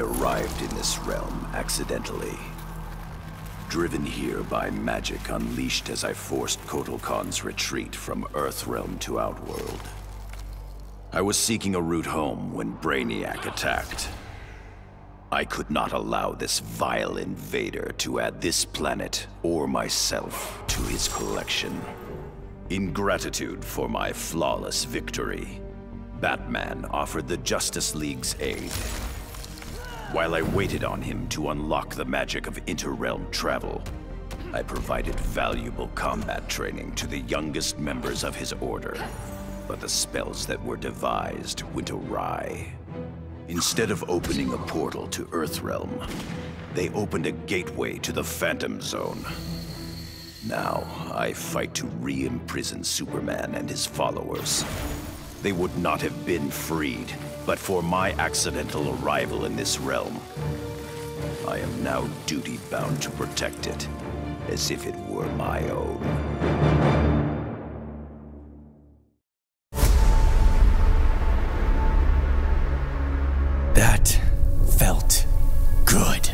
arrived in this realm accidentally. Driven here by magic unleashed as I forced Kotal Khan's retreat from Earthrealm to Outworld. I was seeking a route home when Brainiac attacked. I could not allow this vile invader to add this planet or myself to his collection. In gratitude for my flawless victory, Batman offered the Justice League's aid. While I waited on him to unlock the magic of interrealm travel, I provided valuable combat training to the youngest members of his order. But the spells that were devised went awry. Instead of opening a portal to Earthrealm, they opened a gateway to the Phantom Zone. Now, I fight to re-imprison Superman and his followers. They would not have been freed, but for my accidental arrival in this realm. I am now duty-bound to protect it, as if it were my own. That felt good.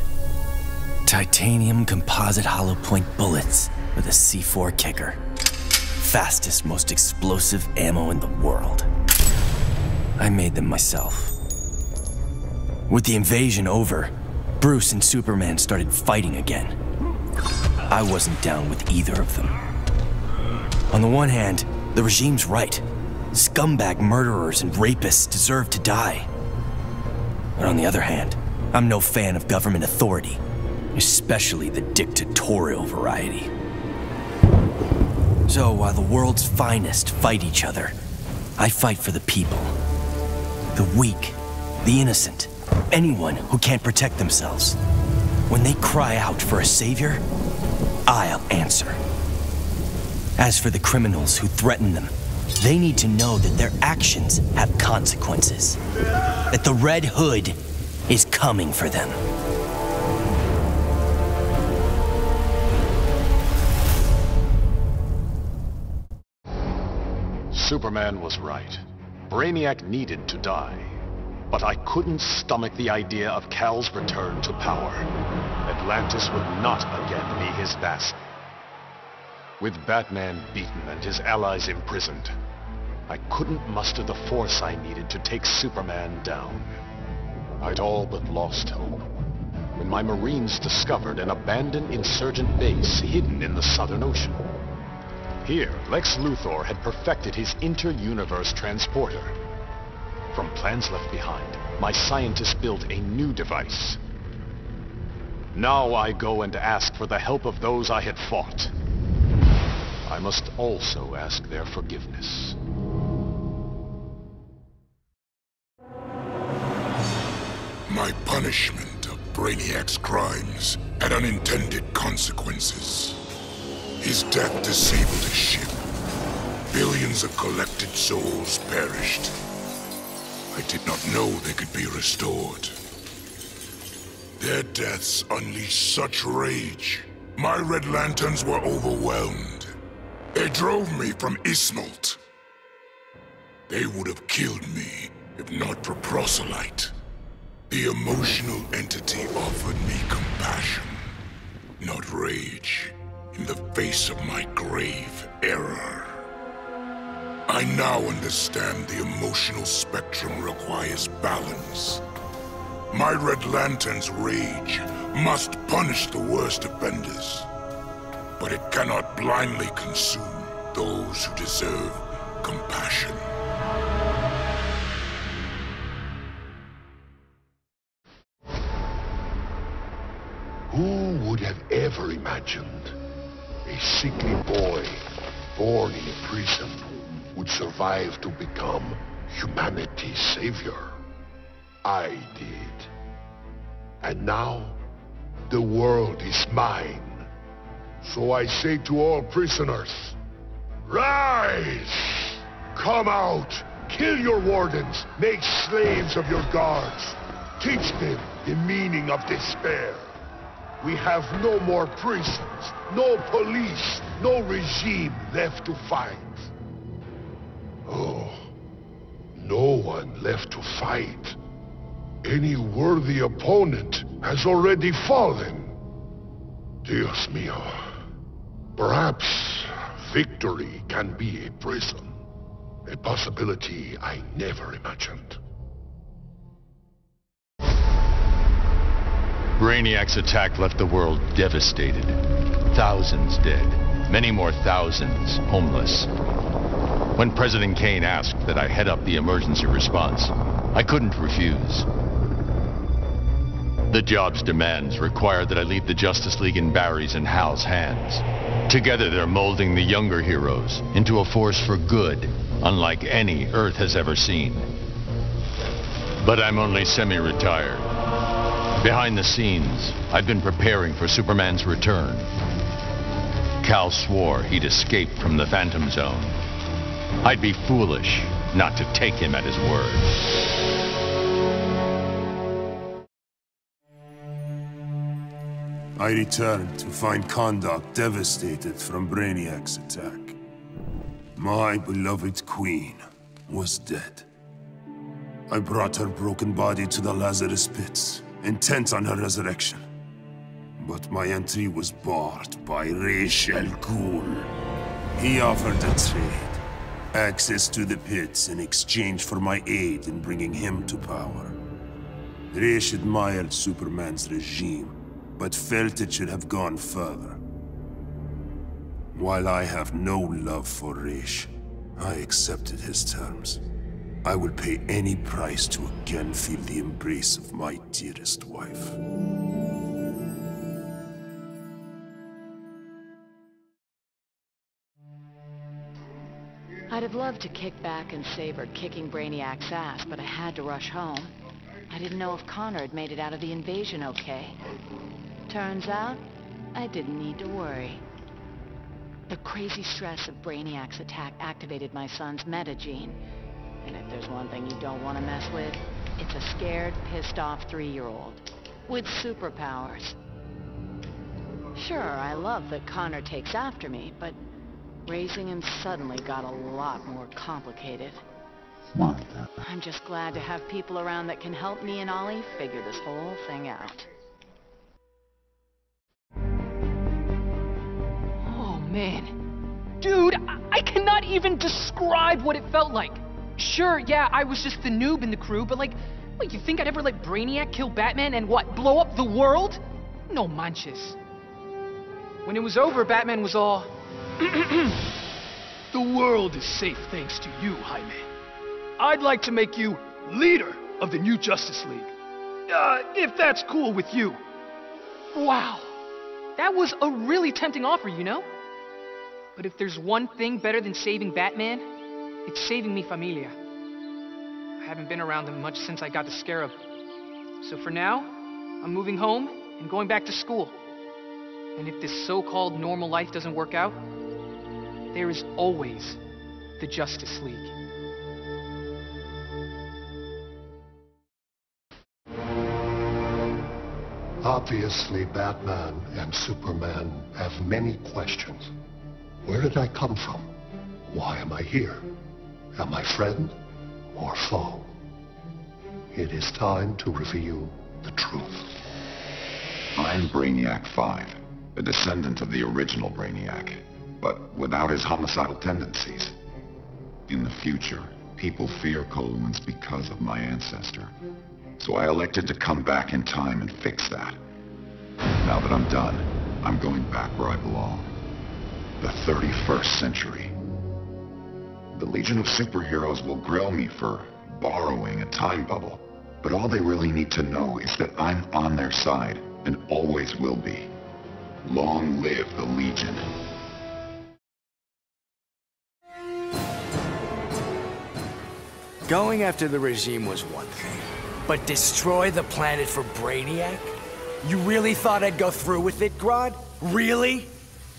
Titanium composite hollow point bullets with a C4 kicker. Fastest, most explosive ammo in the world. I made them myself. With the invasion over, Bruce and Superman started fighting again. I wasn't down with either of them. On the one hand, the regime's right. Scumbag murderers and rapists deserve to die. But on the other hand, I'm no fan of government authority, especially the dictatorial variety. So while the world's finest fight each other, I fight for the people. The weak, the innocent, anyone who can't protect themselves. When they cry out for a savior, I'll answer. As for the criminals who threaten them, they need to know that their actions have consequences. That the Red Hood is coming for them. Superman was right. Brainiac needed to die. But I couldn't stomach the idea of Kal's return to power. Atlantis would not again be his vassal. With Batman beaten and his allies imprisoned, I couldn't muster the force I needed to take Superman down. I'd all but lost hope when my Marines discovered an abandoned insurgent base hidden in the Southern Ocean. Here, Lex Luthor had perfected his inter-universe transporter. From plans left behind, my scientists built a new device. Now I go and ask for the help of those I had fought. I must also ask their forgiveness. My punishment of Brainiac's crimes had unintended consequences. His death disabled his ship. Billions of collected souls perished. I did not know they could be restored. Their deaths unleashed such rage. My Red Lanterns were overwhelmed. They drove me from Ismalt. They would have killed me if not for Proselyte. The emotional entity offered me compassion, not rage, in the face of my grave error. I now understand the emotional spectrum requires balance. My Red Lantern's rage must punish the worst offenders, but it cannot blindly consume those who deserve compassion. Who would have ever imagined a sickly boy born in a prison would survive to become humanity's savior? I did. And now, the world is mine. So I say to all prisoners, rise! Come out! Kill your wardens! Make slaves of your guards! Teach them the meaning of despair! We have no more prisons, no police, no regime left to fight. Oh, no one left to fight. Any worthy opponent has already fallen. Dios mío. Perhaps victory can be a prison. A possibility I never imagined. Brainiac's attack left the world devastated. Thousands dead. Many more thousands homeless. When President Kane asked that I head up the emergency response, I couldn't refuse. The job's demands require that I leave the Justice League in Barry's and Hal's hands. Together they're molding the younger heroes into a force for good, unlike any Earth has ever seen. But I'm only semi-retired. Behind the scenes, I've been preparing for Superman's return. Cal swore he'd escaped from the Phantom Zone. I'd be foolish not to take him at his word. I returned to find Kahndaq devastated from Brainiac's attack. My beloved queen was dead. I brought her broken body to the Lazarus Pits, intent on her resurrection. But my entry was barred by Ra's al Ghul. He offered a trade. Access to the pits in exchange for my aid in bringing him to power. Ra's admired Superman's regime, but felt it should have gone further. While I have no love for Ra's, I accepted his terms. I will pay any price to again feel the embrace of my dearest wife. I'd have loved to kick back and savor kicking Brainiac's ass, but I had to rush home. I didn't know if Connor had made it out of the invasion okay. Turns out, I didn't need to worry. The crazy stress of Brainiac's attack activated my son's metagene. And if there's one thing you don't want to mess with, it's a scared, pissed-off 3-year-old. With superpowers. Sure, I love that Connor takes after me, but raising him suddenly got a lot more complicated. I'm just glad to have people around that can help me and Ollie figure this whole thing out. Oh, man. Dude, I cannot even describe what it felt like. Sure, yeah, I was just the noob in the crew, but like, what, you think I'd ever let Brainiac kill Batman and what, blow up the world? No manches. When it was over, Batman was all... The world is safe thanks to you, Jaime. I'd like to make you leader of the new Justice League. If that's cool with you. Wow. That was a really tempting offer, you know? But if there's one thing better than saving Batman, it's saving mi familia. I haven't been around them much since I got the Scarab. So for now, I'm moving home and going back to school. And if this so-called normal life doesn't work out, there is always the Justice League. Obviously, Batman and Superman have many questions. Where did I come from? Why am I here? Am I friend or foe? It is time to reveal the truth. I'm Brainiac 5, a descendant of the original Brainiac, but without his homicidal tendencies. In the future, people fear Columbus because of my ancestor. So I elected to come back in time and fix that. Now that I'm done, I'm going back where I belong. The 31st century. The Legion of Superheroes will grill me for borrowing a time bubble, but all they really need to know is that I'm on their side and always will be. Long live the Legion. Going after the regime was one thing, but destroy the planet for Brainiac? You really thought I'd go through with it, Grodd? Really?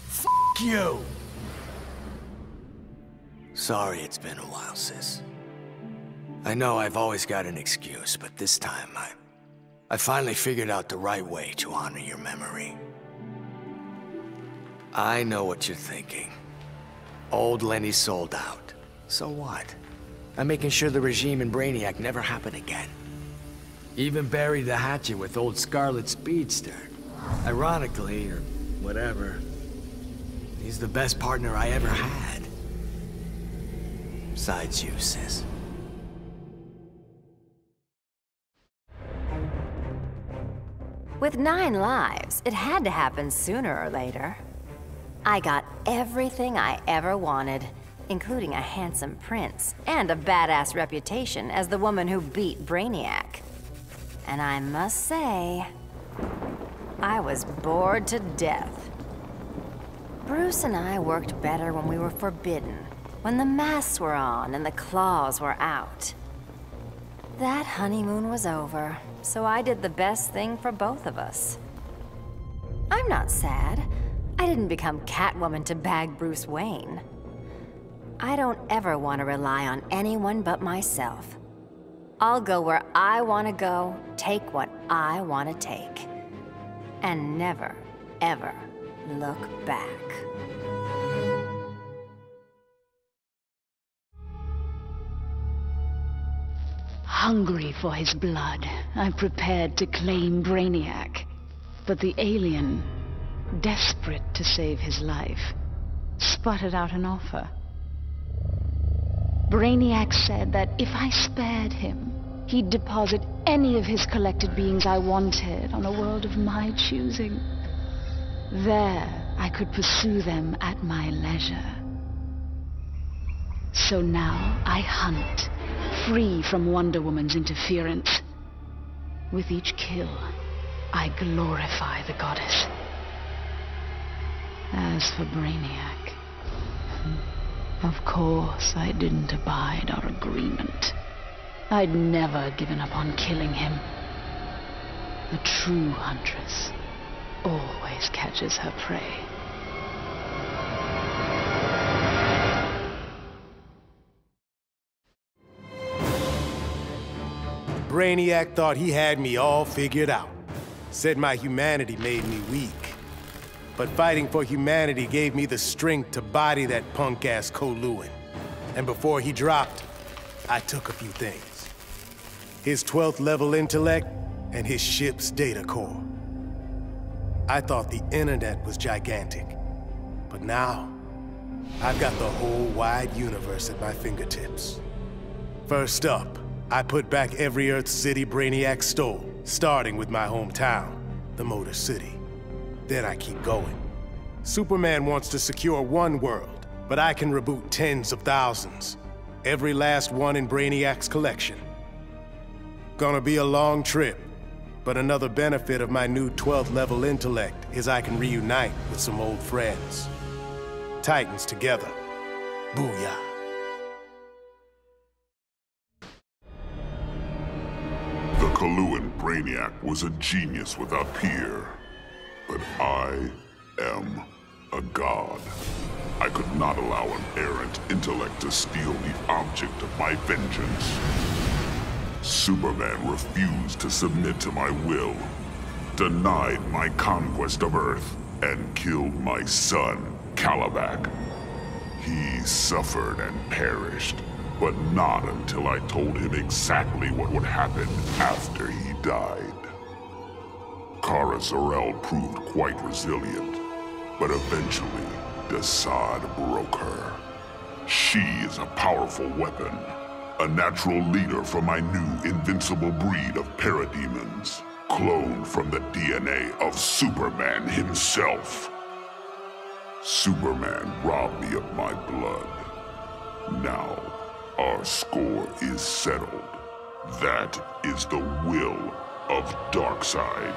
F*** you! Sorry it's been a while, sis. I know I've always got an excuse, but this time I finally figured out the right way to honor your memory. I know what you're thinking. Old Lenny sold out. So what? I'm making sure the regime and Brainiac never happen again. Even buried the hatchet with old Scarlet Speedster. Ironically, or whatever, he's the best partner I ever had. Besides you, sis. With 9 lives, it had to happen sooner or later. I got everything I ever wanted, including a handsome prince and a badass reputation as the woman who beat Brainiac. And I must say, I was bored to death. Bruce and I worked better when we were forbidden, when the masks were on and the claws were out. That honeymoon was over, so I did the best thing for both of us. I'm not sad. I didn't become Catwoman to bag Bruce Wayne. I don't ever want to rely on anyone but myself. I'll go where I want to go, take what I want to take. And never, ever look back. Hungry for his blood, I prepared to claim Brainiac. But the alien, desperate to save his life, sputtered out an offer. Brainiac said that if I spared him, he'd deposit any of his collected beings I wanted on a world of my choosing. There, I could pursue them at my leisure. So now I hunt, free from Wonder Woman's interference. With each kill, I glorify the goddess. As for Brainiac, of course I didn't abide our agreement. I'd never given up on killing him. The true huntress always catches her prey. Brainiac thought he had me all figured out. Said my humanity made me weak. But fighting for humanity gave me the strength to body that punk-ass K'Lhuan. And before he dropped, I took a few things. His 12th level intellect and his ship's data core. I thought the internet was gigantic. But now, I've got the whole wide universe at my fingertips. First up, I put back every Earth city Brainiac stole, starting with my hometown, the Motor City. Then I keep going. Superman wants to secure one world, but I can reboot tens of thousands. Every last one in Brainiac's collection. Gonna be a long trip, but another benefit of my new 12th level intellect is I can reunite with some old friends. Titans together. Booyah. The K'Lhuan Brainiac was a genius without peer. But I am a god. I could not allow an errant intellect to steal the object of my vengeance. Superman refused to submit to my will, denied my conquest of Earth, and killed my son, Kalibak. He suffered and perished, but not until I told him exactly what would happen after he died. Kara Zor-El proved quite resilient, but eventually, Desaad broke her. She is a powerful weapon, a natural leader for my new invincible breed of parademons, cloned from the DNA of Superman himself. Superman robbed me of my blood. Now, our score is settled. That is the will of Darkseid.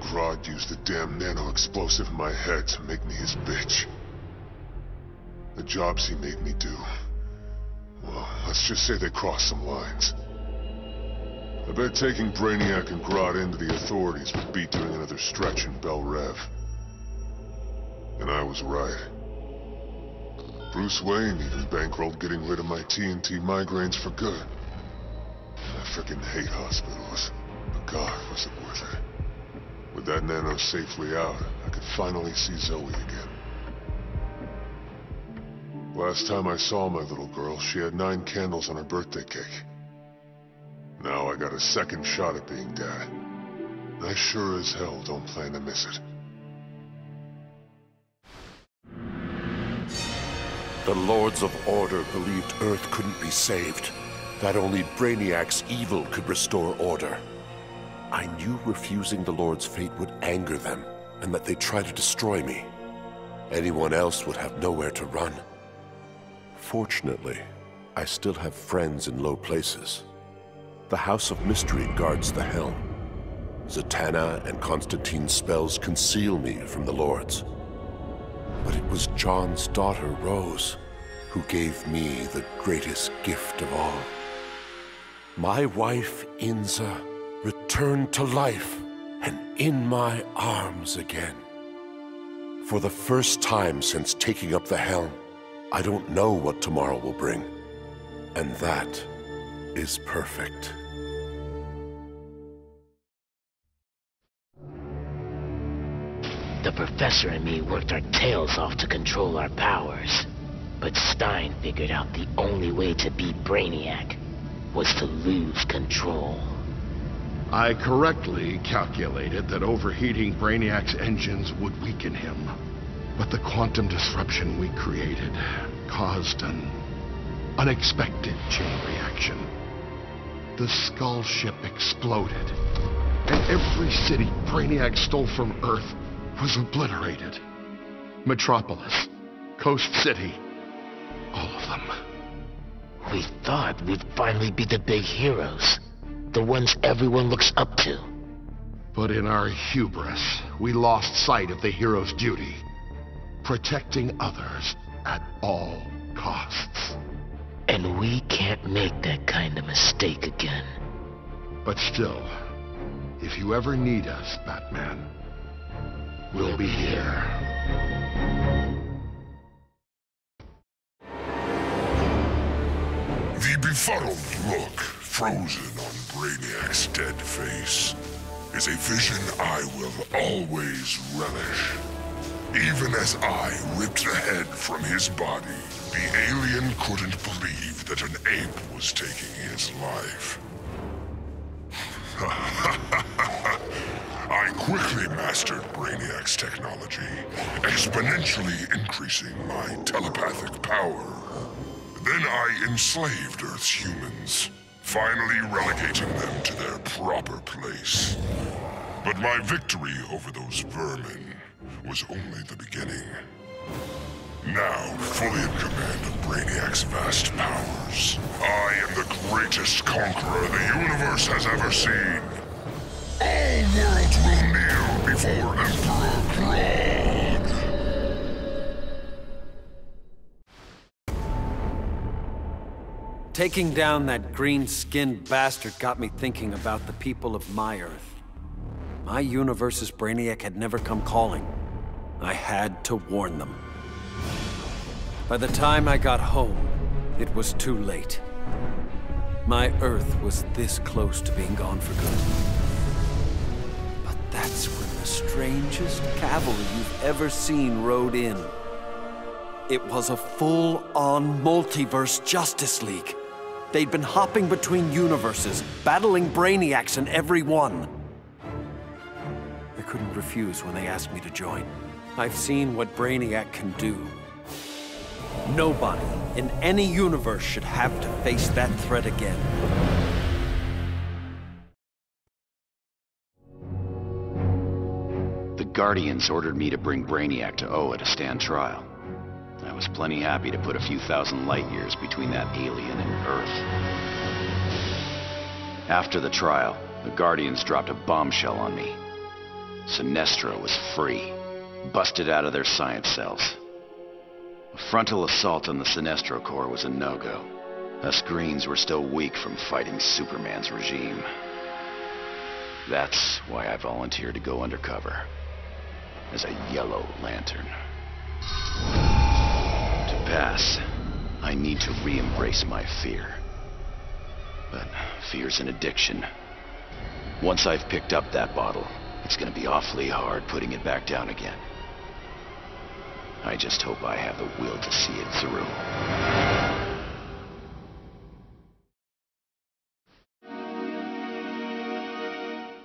Grodd used the damn nano-explosive in my head to make me his bitch. The jobs he made me do, well, let's just say they crossed some lines. I bet taking Brainiac and Grodd into the authorities would be doing another stretch in Bel Rev. And I was right. Bruce Wayne even bankrolled getting rid of my TNT migraines for good. I frickin' hate hospitals, but God, was it worth it. With that nano safely out, I could finally see Zoe again. Last time I saw my little girl, she had 9 candles on her birthday cake. Now I got a second shot at being dad. And I sure as hell don't plan to miss it. The Lords of Order believed Earth couldn't be saved, that only Brainiac's evil could restore order. I knew refusing the Lord's fate would anger them, and that they'd try to destroy me. Anyone else would have nowhere to run. Fortunately, I still have friends in low places. The House of Mystery guards the helm. Zatanna and Constantine's spells conceal me from the Lords. But it was John's daughter, Rose, who gave me the greatest gift of all. My wife, Inza, returned to life and in my arms again. For the first time since taking up the helm, I don't know what tomorrow will bring. And that is perfect. The Professor and me worked our tails off to control our powers. But Stein figured out the only way to beat Brainiac was to lose control. I correctly calculated that overheating Brainiac's engines would weaken him. But the quantum disruption we created caused an unexpected chain reaction. The Skull ship exploded, and every city Brainiac stole from Earth was obliterated. Metropolis, Coast City, all of them. We thought we'd finally be the big heroes, the ones everyone looks up to. But in our hubris, we lost sight of the hero's duty. Protecting others at all costs. And we can't make that kind of mistake again. But still, if you ever need us, Batman, we'll be here. The befuddled look frozen on Brainiac's dead face is a vision I will always relish. Even as I ripped the head from his body, the alien couldn't believe that an ape was taking his life. I quickly mastered Brainiac's technology, exponentially increasing my telepathic power. Then I enslaved Earth's humans, finally relegating them to their proper place. But my victory over those vermin was only the beginning. Now, fully in command of Brainiac's vast powers, I am the greatest conqueror the universe has ever seen. All worlds will kneel before Emperor Grodd. Taking down that green-skinned bastard got me thinking about the people of my Earth. My universe's Brainiac had never come calling. I had to warn them. By the time I got home, it was too late. My Earth was this close to being gone for good. But that's when the strangest cavalry you've ever seen rode in. It was a full-on multiverse Justice League. They'd been hopping between universes, battling Brainiacs in every one. I couldn't refuse when they asked me to join. I've seen what Brainiac can do. Nobody in any universe should have to face that threat again. The Guardians ordered me to bring Brainiac to Oa to stand trial. I was plenty happy to put a few thousand light years between that alien and Earth. After the trial, the Guardians dropped a bombshell on me. Sinestro was free, busted out of their science cells. A frontal assault on the Sinestro Corps was a no-go. Us Greens were still weak from fighting Superman's regime. That's why I volunteered to go undercover as a Yellow Lantern. To pass, I need to re-embrace my fear. But fear's an addiction. Once I've picked up that bottle, it's gonna be awfully hard putting it back down again. I just hope I have the will to see it through.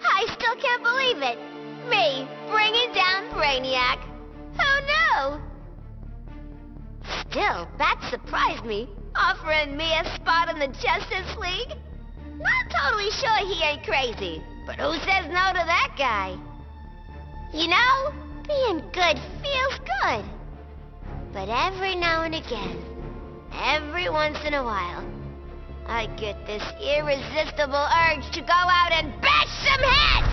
I still can't believe it. Me, bringing down Brainiac. Who knew? Still, that surprised me, offering me a spot in the Justice League. Not totally sure he ain't crazy, but who says no to that guy? You know, being good feels good. But every now and again, every once in a while, I get this irresistible urge to go out and bash some heads!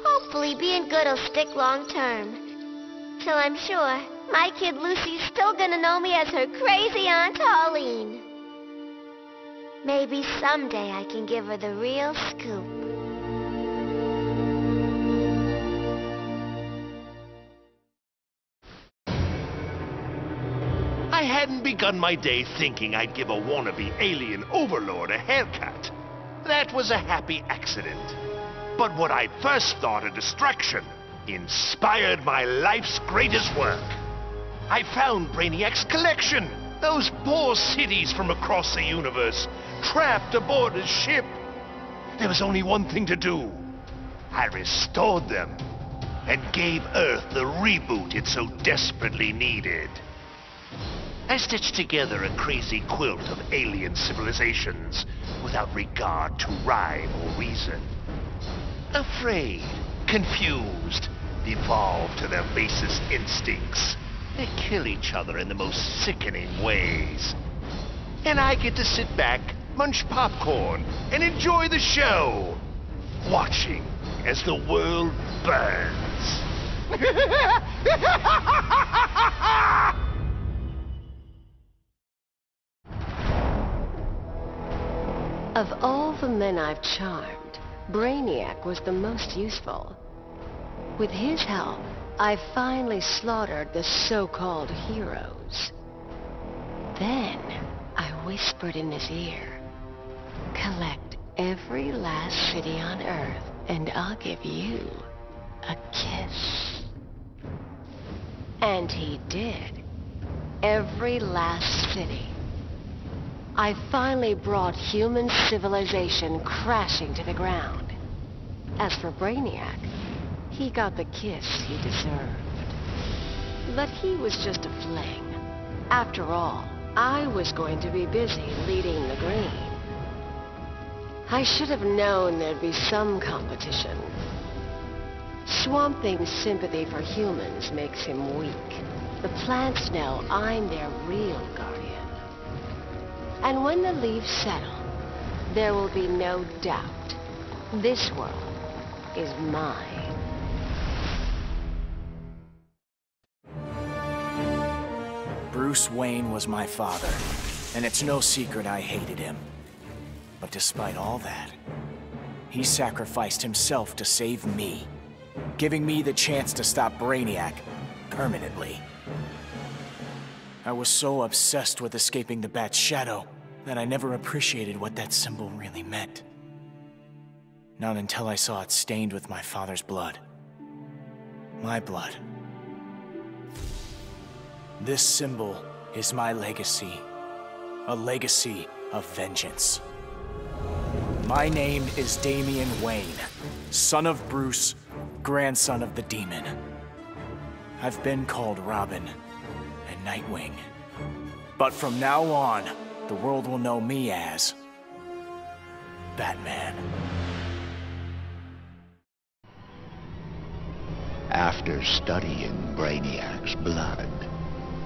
Hopefully being good will stick long term. Till I'm sure my kid Lucy's still gonna know me as her crazy Aunt Pauline. Maybe someday I can give her the real scoop. I hadn't begun my day thinking I'd give a wannabe alien overlord a haircut. That was a happy accident. But what I first thought a distraction inspired my life's greatest work. I found Brainiac's collection. Those poor cities from across the universe, trapped aboard his ship. There was only one thing to do. I restored them and gave Earth the reboot it so desperately needed. I stitched together a crazy quilt of alien civilizations without regard to rhyme or reason. Afraid, confused, devolved to their basest instincts. They kill each other in the most sickening ways. And I get to sit back, munch popcorn, and enjoy the show, watching as the world burns. Of all the men I've charmed, Brainiac was the most useful. With his help, I finally slaughtered the so-called heroes. Then, I whispered in his ear, "Collect every last city on Earth, and I'll give you a kiss." And he did. Every last city. I finally brought human civilization crashing to the ground. As for Brainiac, he got the kiss he deserved. But he was just a fling. After all, I was going to be busy leading the Green. I should have known there'd be some competition. Swamp Thing's sympathy for humans makes him weak. The plants know I'm their real guardian. And when the leaves settle, there will be no doubt. This world is mine. Bruce Wayne was my father, and it's no secret I hated him. But despite all that, he sacrificed himself to save me, giving me the chance to stop Brainiac permanently. I was so obsessed with escaping the Bat's shadow that I never appreciated what that symbol really meant. Not until I saw it stained with my father's blood. My blood. This symbol is my legacy. A legacy of vengeance. My name is Damian Wayne, son of Bruce, grandson of the Demon. I've been called Robin and Nightwing. But from now on, the world will know me as Batman. After studying Brainiac's blood,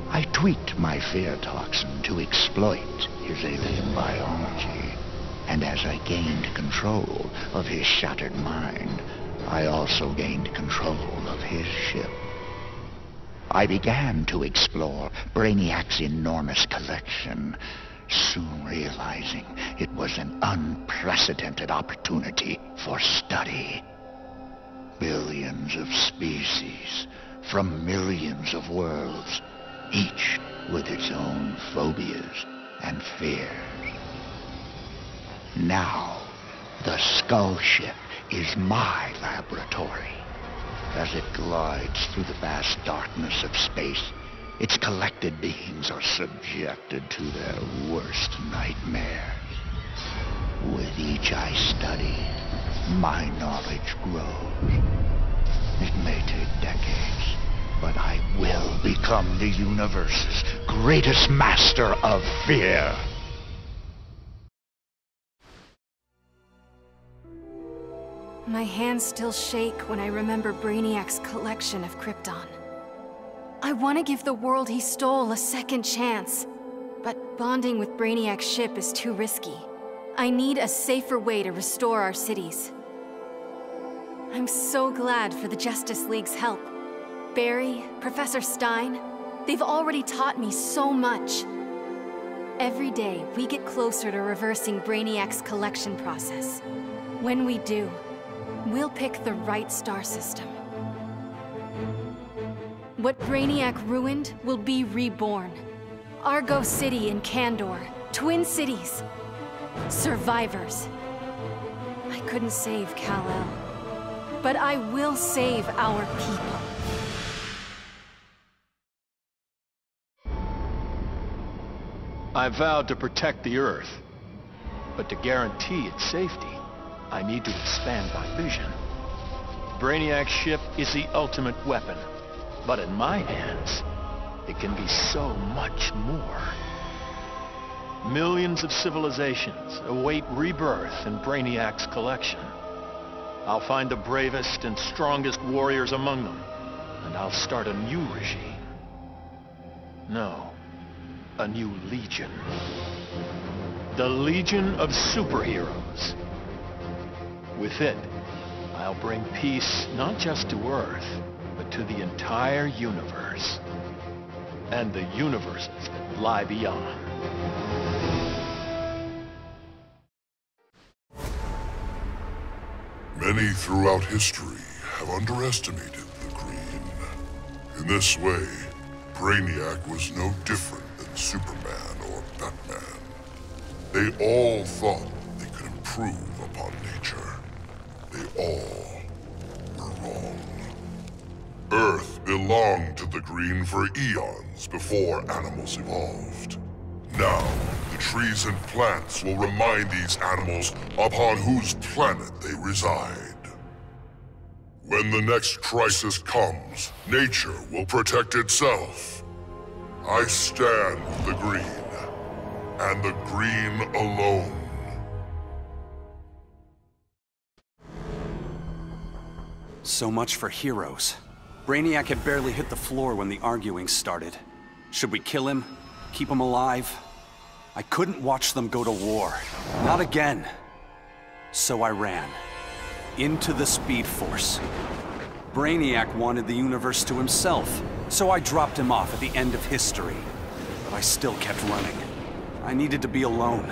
I tweaked my fear toxin to exploit his alien biology. And as I gained control of his shattered mind, I also gained control of his ship. I began to explore Brainiac's enormous collection, soon realizing it was an unprecedented opportunity for study. Billions of species from millions of worlds, each with its own phobias and fears. Now, the Skull Ship is my laboratory. As it glides through the vast darkness of space, its collected beings are subjected to their worst nightmares. With each I study, my knowledge grows. It may take decades, but I will become the universe's greatest master of fear. My hands still shake when I remember Brainiac's collection of Krypton. I want to give the world he stole a second chance, but bonding with Brainiac's ship is too risky. I need a safer way to restore our cities. I'm so glad for the Justice League's help. Barry, Professor Stein, they've already taught me so much. Every day, we get closer to reversing Brainiac's collection process. When we do, we'll pick the right star system. What Brainiac ruined will be reborn. Argo City and Kandor, twin cities. Survivors. I couldn't save Kal-El, but I will save our people. I vowed to protect the Earth, but to guarantee its safety, I need to expand my vision. Brainiac's ship is the ultimate weapon, but in my hands, it can be so much more. Millions of civilizations await rebirth in Brainiac's collection. I'll find the bravest and strongest warriors among them, and I'll start a new regime. No, a new legion. The Legion of Superheroes. With it, I'll bring peace not just to Earth, but to the entire universe. And the universes that lie beyond. Many throughout history have underestimated the Green. In this way, Brainiac was no different than Superman or Batman. They all thought they could improve upon nature. They all were wrong. Earth belonged to the Green for eons before animals evolved. Now, the trees and plants will remind these animals upon whose planet they reside. When the next crisis comes, nature will protect itself. I stand with the Green, and the Green alone. So much for heroes. Brainiac had barely hit the floor when the arguing started. Should we kill him? Keep him alive? I couldn't watch them go to war. Not again. So I ran. Into the Speed Force. Brainiac wanted the universe to himself, so I dropped him off at the end of history. But I still kept running. I needed to be alone.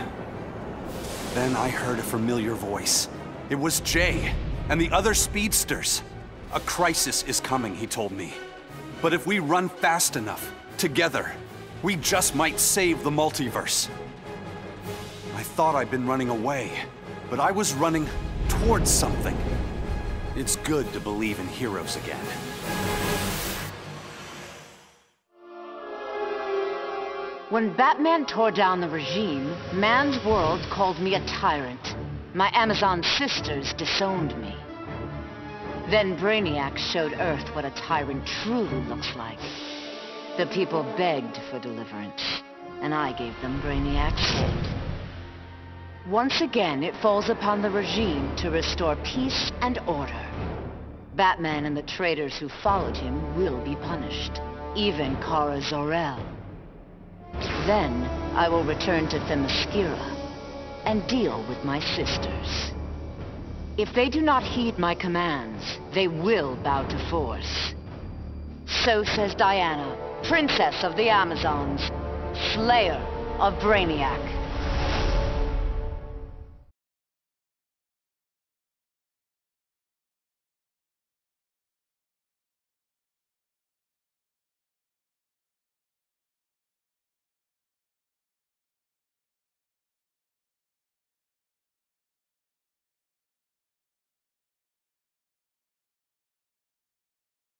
Then I heard a familiar voice. It was Jay, and the other speedsters. A crisis is coming, he told me. But if we run fast enough, together, we just might save the multiverse. I thought I'd been running away, but I was running towards something. It's good to believe in heroes again. When Batman tore down the regime, man's world called me a tyrant. My Amazon sisters disowned me. Then Brainiac showed Earth what a tyrant truly looks like. The people begged for deliverance, and I gave them Brainiac's head. Once again, it falls upon the regime to restore peace and order. Batman and the traitors who followed him will be punished, even Kara Zor-El. Then, I will return to Themyscira and deal with my sisters. If they do not heed my commands, they will bow to force. So says Diana, Princess of the Amazons, Slayer of Brainiac.